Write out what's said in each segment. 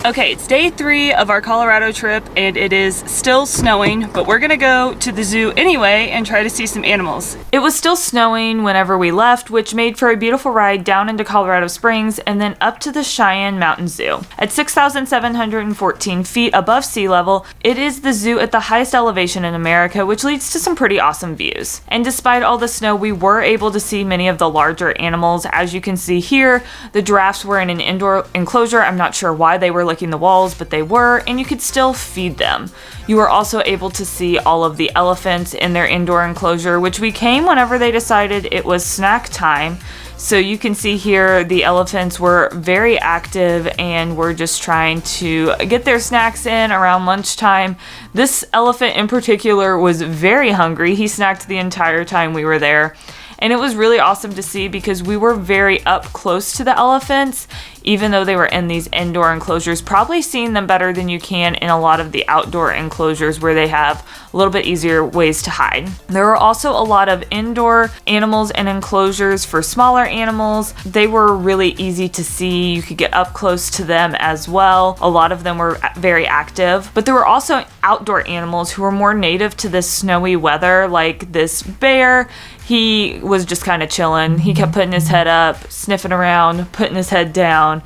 Okay, it's day 3 of our Colorado trip and it is still snowing, but we're gonna go to the zoo anyway and try to see some animals. It was still snowing whenever we left, which made for a beautiful ride down into Colorado Springs and then up to the Cheyenne Mountain Zoo. At 6,714 feet above sea level, it is the zoo at the highest elevation in America, which leads to some pretty awesome views. And despite all the snow, we were able to see many of the larger animals. As you can see here, the giraffes were in an indoor enclosure. I'm not sure why they were licking the walls, but they were, and you could still feed them. You were also able to see all of the elephants in their indoor enclosure, which we came whenever they decided it was snack time. So you can see here the elephants were very active and were just trying to get their snacks in around lunchtime. This elephant in particular was very hungry. He snacked the entire time we were there. And it was really awesome to see because we were very up close to the elephants, even though they were in these indoor enclosures, probably seeing them better than you can in a lot of the outdoor enclosures where they have a little bit easier ways to hide. There were also a lot of indoor animals and enclosures for smaller animals. They were really easy to see. You could get up close to them as well. A lot of them were very active, but there were also outdoor animals who were more native to this snowy weather, like this bear. He was just kind of chilling. He kept putting his head up, sniffing around, putting his head down.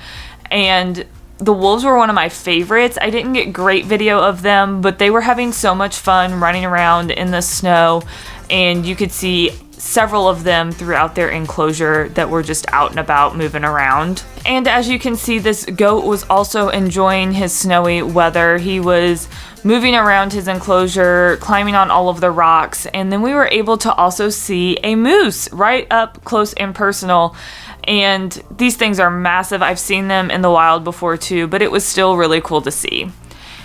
And the wolves were one of my favorites. I didn't get great video of them, but they were having so much fun running around in the snow. And you could see several of them throughout their enclosure that were just out and about moving around. And as you can see, this goat was also enjoying his snowy weather. He was moving around his enclosure, climbing on all of the rocks, and then we were able to also see a moose right up close and personal. And these things are massive. I've seen them in the wild before too, but it was still really cool to see.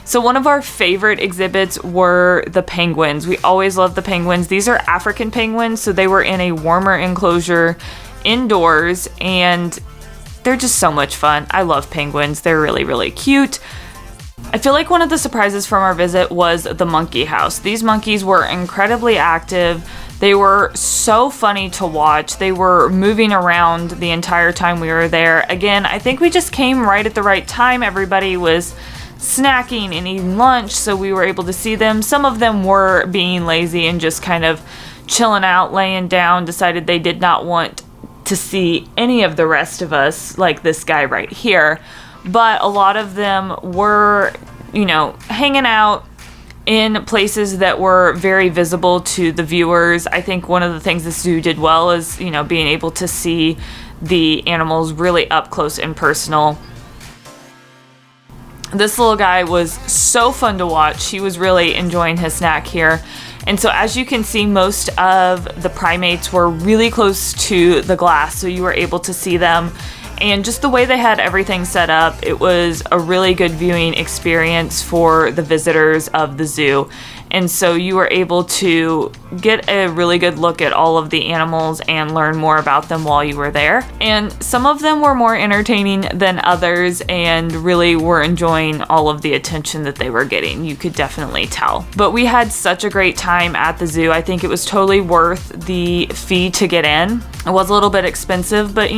So one of our favorite exhibits were the penguins. We always love the penguins. These are African penguins, so they were in a warmer enclosure indoors, and they're just so much fun. I love penguins. They're really, really cute. I feel like one of the surprises from our visit was the monkey house. These monkeys were incredibly active. They were so funny to watch. They were moving around the entire time we were there. Again, I think we just came right at the right time. Everybody was snacking and eating lunch, so we were able to see them. Some of them were being lazy and just kind of chilling out, laying down, decided they did not want to see any of the rest of us, like this guy right here. But a lot of them were, hanging out in places that were very visible to the viewers. I think one of the things the zoo did well is, being able to see the animals really up close and personal. This little guy was so fun to watch. He was really enjoying his snack here. And so as you can see, most of the primates were really close to the glass, so you were able to see them. And just the way they had everything set up, it was a really good viewing experience for the visitors of the zoo. And so you were able to get a really good look at all of the animals and learn more about them while you were there. And some of them were more entertaining than others and really were enjoying all of the attention that they were getting. You could definitely tell. But we had such a great time at the zoo. I think it was totally worth the fee to get in. It was a little bit expensive, but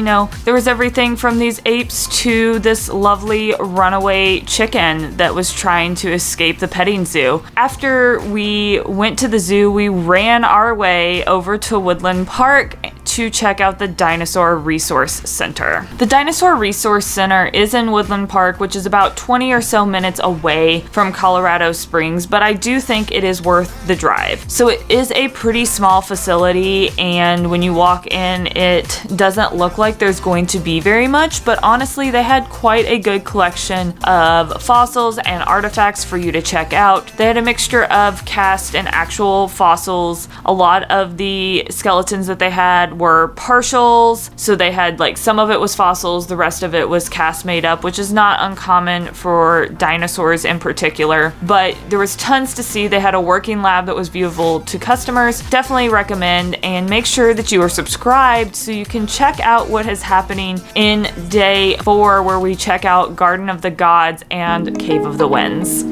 there was everything from these apes to this lovely runaway chicken that was trying to escape the petting zoo. After we went to the zoo, we ran our way over to Woodland Park to check out the Dinosaur Resource Center. The Dinosaur Resource Center is in Woodland Park, which is about 20 or so minutes away from Colorado Springs, but I do think it is worth the drive. So it is a pretty small facility, and when you walk in, it doesn't look like there's going to be very much, but honestly, they had quite a good collection of fossils and artifacts for you to check out. They had a mixture of cast and actual fossils. A lot of the skeletons that they had were partials, so they had some of it was fossils, the rest of it was cast made up, which is not uncommon for dinosaurs in particular. But there was tons to see. They had a working lab that was viewable to customers. Definitely recommend, and make sure that you are subscribed so you can check out what is happening in day 4, where we check out Garden of the Gods and Cave of the Winds.